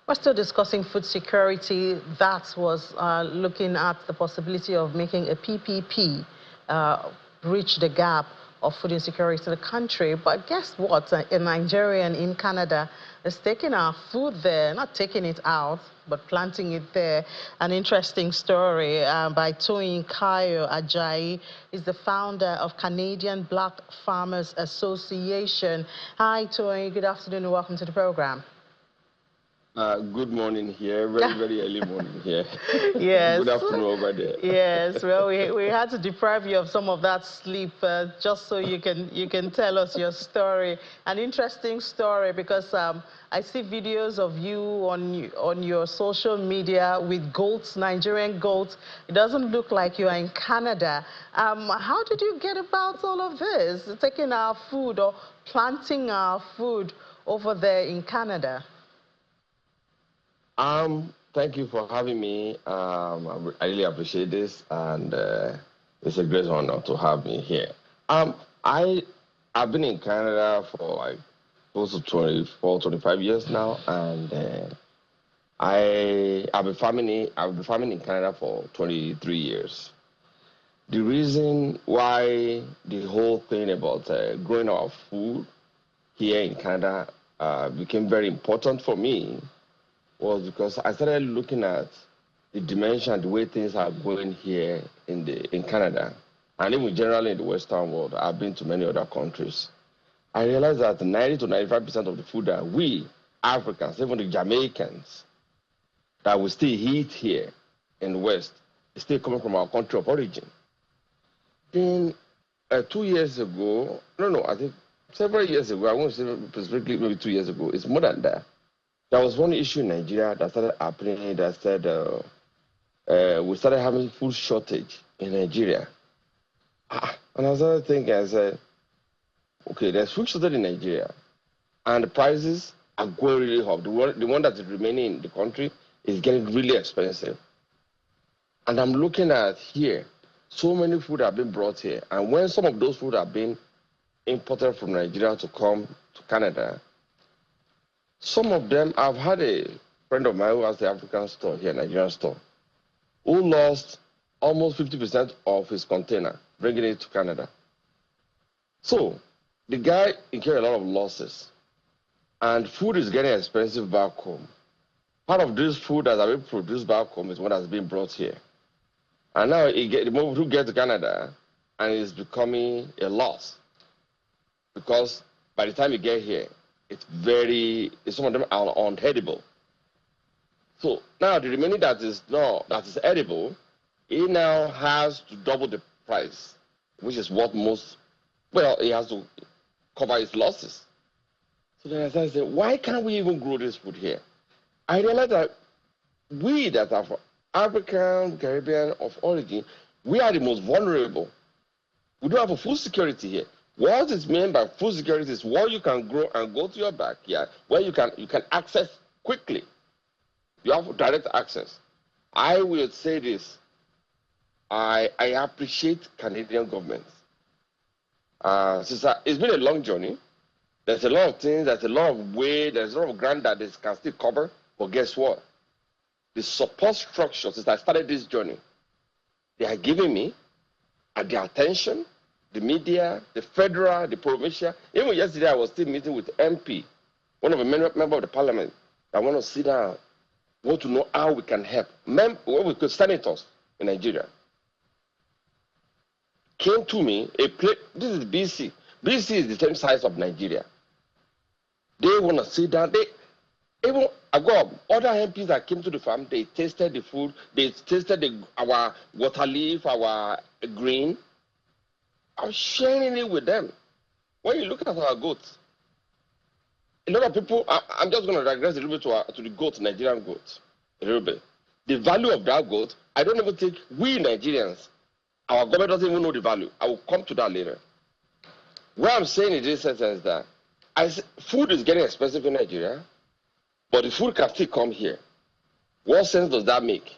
We're still discussing food security. That was looking at the possibility of making a PPP bridge the gap of food insecurity in the country. But guess what? A Nigerian in Canada is taking our food there, not taking it out, but planting it there. An interesting story by Toyin Kayo Ajayi. Is the founder of Canadian Black Farmers Association. Hi, Toyin. Good afternoon and welcome to the program. Good morning here, very early morning here. Yes. Good afternoon over there. Yes, well, we had to deprive you of some of that sleep just so you can tell us your story. An interesting story because I see videos of you on your social media with goats, Nigerian goats. It doesn't look like you are in Canada. How did you get about all of this, taking our food or planting our food over there in Canada? Thank you for having me. I really appreciate this, and it's a great honor to have me here. I've been in Canada for like close to 24, 25 years now, and I've been farming in Canada for 23 years. The reason why the whole thing about growing our food here in Canada became very important for me was because I started looking at the dimension, the way things are going here in Canada, and even generally in the Western world. I've been to many other countries. I realized that 90 to 95% of the food that we Africans, even the Jamaicans, that we still eat here in the West, is still coming from our country of origin. Then 2 years ago, I think several years ago, I won't say specifically maybe 2 years ago, it's more than that. There was one issue in Nigeria that started happening that said we started having food shortage in Nigeria. And I started thinking, I said, okay, there's food shortage in Nigeria, and the prices are going really up. The one that is remaining in the country is getting really expensive. And I'm looking at here, so many food have been brought here. And when some of those food have been imported from Nigeria to come to Canada, some of them, I've had a friend of mine who has the African store here, Nigerian store, who lost almost 50% of his container, bringing it to Canada. So the guy incurred a lot of losses, and food is getting expensive back home. Part of this food that has been produced back home is what has been brought here. And now the moment you get to Canada, and it's becoming a loss. Because by the time you get here, some of them are unedible. So now the remaining that is edible, it now has to double the price, which is what it has to cover its losses. So then I started saying, why can't we even grow this food here? I realized that we that are African, Caribbean of origin, we are the most vulnerable. We don't have a food security here. What is meant by food security is what you can grow and go to your backyard, where you can access quickly. You have direct access. I will say this. I appreciate Canadian government. It's been a long journey. There's a lot of things, there's a lot of way, there's a lot of ground that they can still cover. But guess what? The support structure, since I started this journey, they are giving me their attention. The media, the federal, the provincial. Even yesterday, I was still meeting with MP, one of the members of the parliament. I want to sit down, want to know how we can help. Senators in Nigeria came to me. This is BC. BC is the same size of Nigeria. They want to sit down. I got other MPs that came to the farm. They tasted the food. They tasted our water leaf, our green. I'm sharing it with them. When you look at our goats, a lot of people, I'm just going to digress a little bit to the goat, Nigerian goat, a little bit. The value of that goat, I don't even think we Nigerians, our government doesn't even know the value. I will come to that later. What I'm saying in this sense is that food is getting expensive in Nigeria, but the food can still come here. What sense does that make?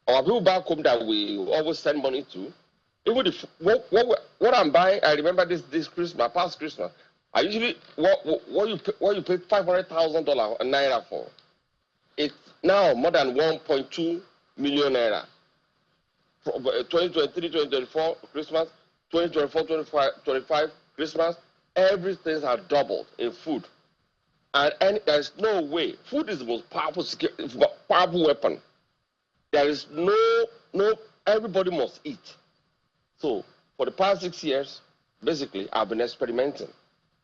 Our people back home that we always send money to, even what I'm buying, I remember this Christmas, past Christmas, I usually what you pay $500,000 naira for. It's now more than 1.2 million naira. 2023, 2024 Christmas, 2024, 2025 Christmas, everything has doubled in food. And there's no way. Food is the most powerful weapon. There is no, everybody must eat. So for the past 6 years, basically, I've been experimenting.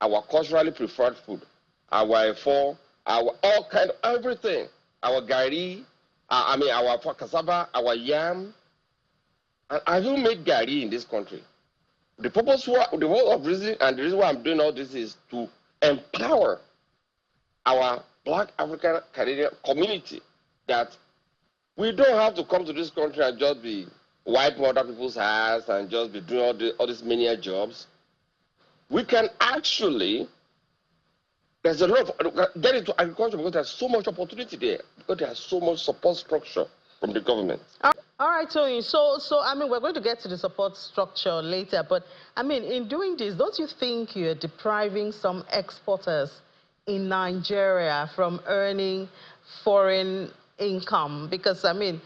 Our culturally preferred food, our efo, our all kind of everything, our gari, our cassava, our yam. And I will make gari in this country. The purpose, the whole of reason, and the reason why I'm doing all this is to empower our Black African Canadian community, that we don't have to come to this country and just be wiping other people's hands and just be doing all these menial jobs. We can actually, there's a lot of, get into agriculture because there's so much opportunity there, because there's so much support structure from the government. All right, Tony. So I mean, we're going to get to the support structure later, but I mean, in doing this, don't you think you're depriving some exporters in Nigeria from earning foreign income? Because I mean,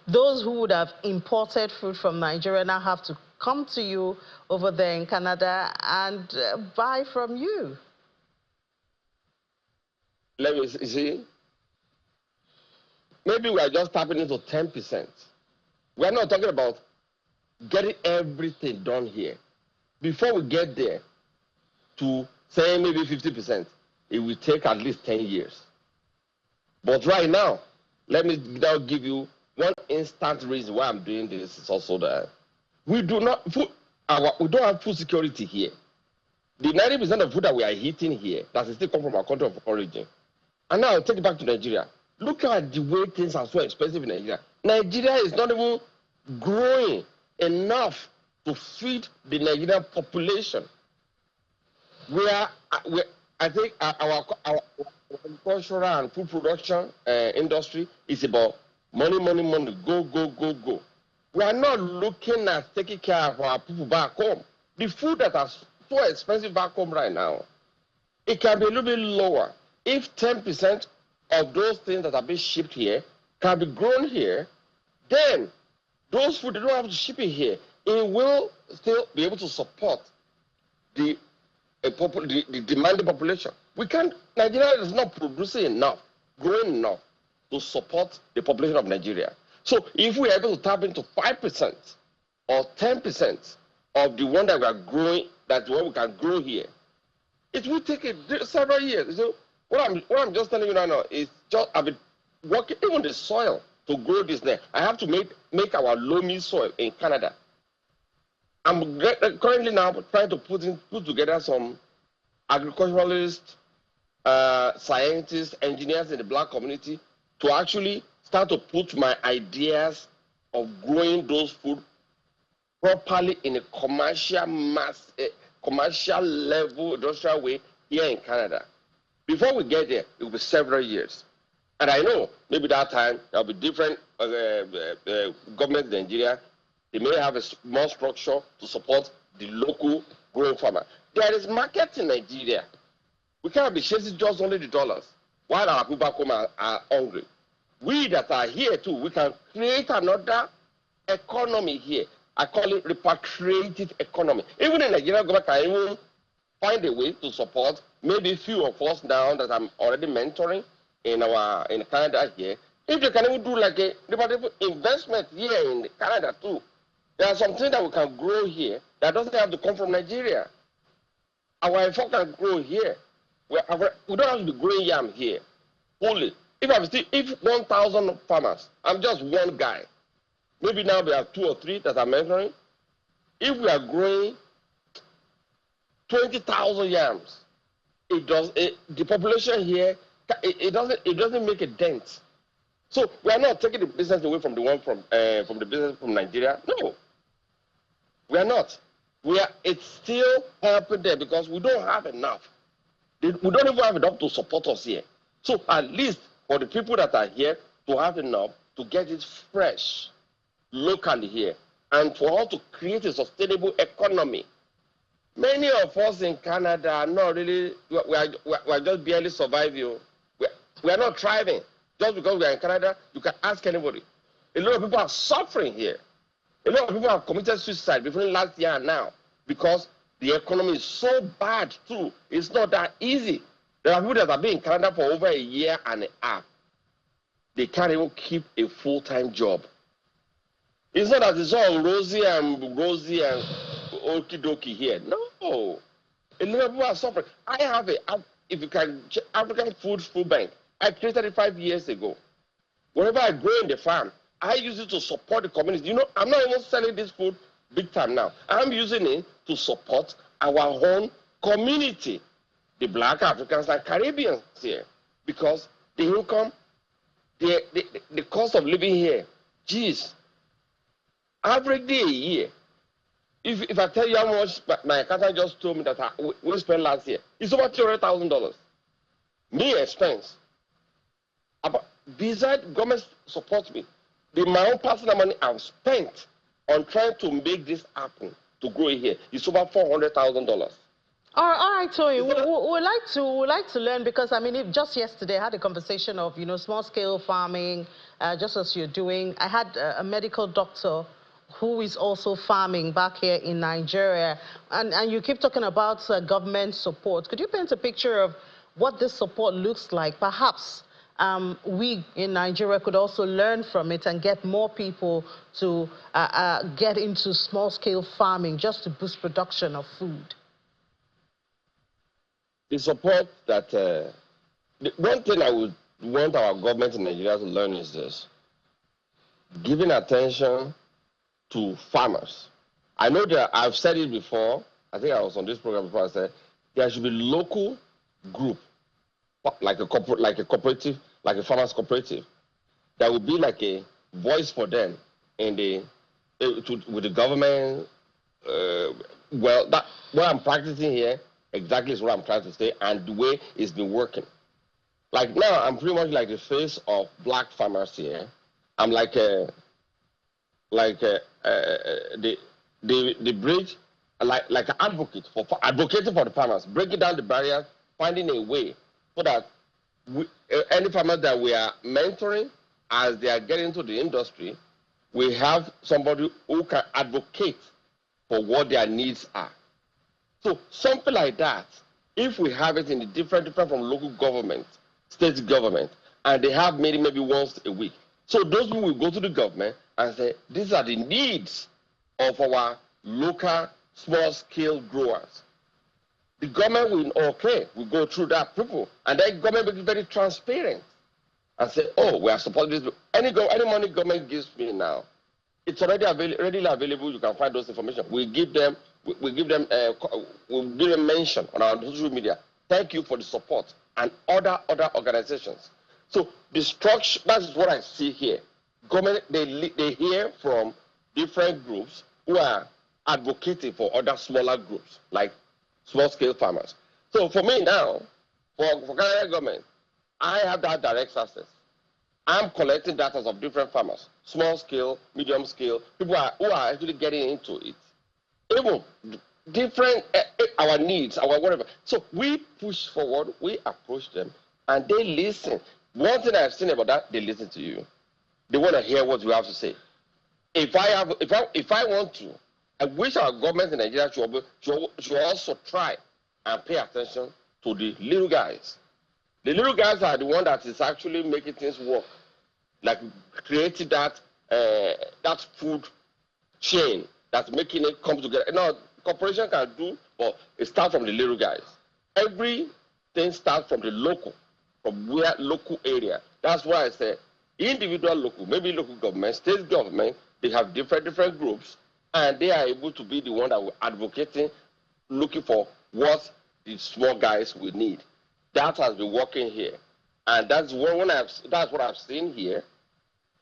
those who would have imported food from Nigeria now have to come to you over there in Canada and buy from you. Let me see. Maybe we are just tapping into 10%. We are not talking about getting everything done here. Before we get there to say maybe 50%, it will take at least 10 years. But right now, let me now give you one instant reason why I'm doing this. Is also that we don't have food security here. The 90% of food that we are eating here, that is still come from our country of origin. And now I'll take it back to Nigeria. Look at the way things are so expensive in Nigeria. Nigeria is not even growing enough to feed the Nigerian population. I think our agricultural and food production industry is about money, go. We are not looking at taking care of our people back home. The food that is so expensive back home right now, it can be a little bit lower. If 10% of those things that are being shipped here can be grown here, then those food, they don't have to ship it here. It will still be able to support the demanding population. Nigeria is not producing enough, growing enough to support the population of Nigeria. So if we are able to tap into 5% or 10% of the one that we are growing, that's what we can grow here, it will take several years. So what I'm just telling you now is just I've been working even the soil to grow this there. I have to make our loamy soil in Canada. I'm currently now trying to put together some agriculturalists, scientists, engineers in the Black community to actually start to put my ideas of growing those food properly in a commercial level, industrial way here in Canada. Before we get there, it will be several years. And I know maybe that time there will be different governments in Nigeria. They may have a more structure to support the local growing farmer. There is market in Nigeria. We cannot be chasing just only the dollars while our people back home are hungry. We that are here too, we can create another economy here. I call it repatriated economy. Even in Nigeria, government can even find a way to support maybe few of us now that I'm already mentoring in Canada here. If they can even do like a investment here in Canada too. There are some things that we can grow here that doesn't have to come from Nigeria. Our effort can grow here. We don't have to be growing yam here. Only if 1,000 farmers, I'm just one guy. Maybe now there are 2 or 3 that I'm mentoring. If we are growing 20,000 yams, the population here, it doesn't make a dent. So we are not taking the business away from the business from Nigeria. No, we are not. It's still helping there because we don't have enough. We don't even have enough to support us here. So at least for the people that are here to have enough to get it fresh locally here, and for us to create a sustainable economy. Many of us in Canada are not really, we are just barely surviving. We are not thriving. Just because we are in Canada, you can ask anybody. A lot of people are suffering here. A lot of people have committed suicide between last year and now because the economy is so bad too. It's not that easy. There are people that have been in Canada for over a year and a half. They can't even keep a full-time job. It's not that it's all rosy and okie dokie here. No. A lot of people are suffering. I have if you can, African Food Bank. I created it 5 years ago. Whenever I grow in the farm, I use it to support the community. You know, I'm not even selling this food big time now. I'm using it to support our own community, the Black Africans and Caribbeans here, because the income, the cost of living here, geez, average day a year. If I tell you how much my accountant just told me that we spent last year, it's over $200,000. Me expense. Besides government supports me, my own personal money I've spent on trying to make this happen to grow here is over $400,000. All right, Tony. We'd like to learn, because I mean, just yesterday I had a conversation of small scale farming, just as you're doing. I had a medical doctor who is also farming back here in Nigeria, and you keep talking about government support. Could you paint a picture of what this support looks like? Perhaps we in Nigeria could also learn from it and get more people to get into small-scale farming just to boost production of food. The support that, one thing I would want our government in Nigeria to learn is this: giving attention to farmers. I know that I've said it before. I think I was on this program before. I said there should be local group, like a cooperative, like a farmers cooperative, that would be like a voice for them in with the government. Well, that what I'm practicing here exactly is what I'm trying to say, and the way it's been working. Like now, I'm pretty much like the face of black farmers here. I'm like the bridge, like an advocate for advocating for the farmers, breaking down the barriers, finding a way so that any farmers that we are mentoring as they are getting into the industry, we have somebody who can advocate for what their needs are. So something like that, if we have it in the different from local government, state government, and they have maybe once a week. So those people will go to the government and say, these are the needs of our local small-scale growers. The government will go through that people, and then government will be very transparent and say, oh, we are supporting this. Any money government gives me now, it's already readily available. You can find those information. We give them mention on our social media. Thank you for the support, and other organizations. So the structure, that's what I see here. Government, they hear from different groups who are advocating for other smaller groups, like small-scale farmers. So for me now, for Canada government, I have that direct access. I'm collecting data of different farmers, small scale, medium scale, people who are actually getting into it. Even different, our needs, our whatever. So we push forward, we approach them, and they listen. One thing I've seen about that, they listen to you. They want to hear what you have to say. If I want to, I wish our government in Nigeria should also try and pay attention to the little guys. The little guys are the one that is actually making things work, like creating that food chain that's making it come together. Now, corporation can do, but it starts from the little guys. Everything starts from the local area. That's why I say individual local, maybe local government, state government, they have different groups, and they are able to be the one that will advocating, looking for what the small guys will need. That has been working here, and that's what I've seen here,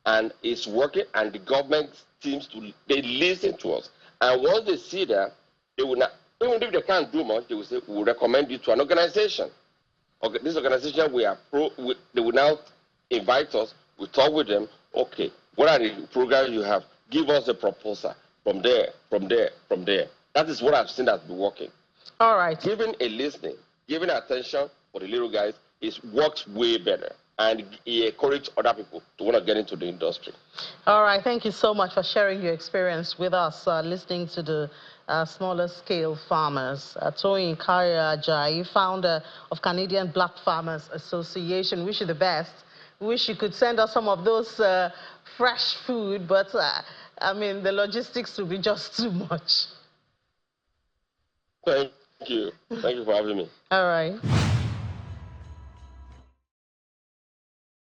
and it's working. And the government they listen to us, and once they see that, they will not, even if they can't do much, they will say, we'll recommend you to an organization. Okay, this organization they will now invite us. We talk with them. Okay, what are the programs you have? Give us a proposal. From there. That is what I've seen that's been working. All right. Giving attention for the little guys works way better. and encourage other people to want to get into the industry. All right, thank you so much for sharing your experience with us, listening to the smaller scale farmers. Toyin Kaya Ajayi, founder of Canadian Black Farmers Association. Wish you the best. Wish you could send us some of those fresh food, but I mean, the logistics will be just too much. Thank you. Thank you for having me. All right.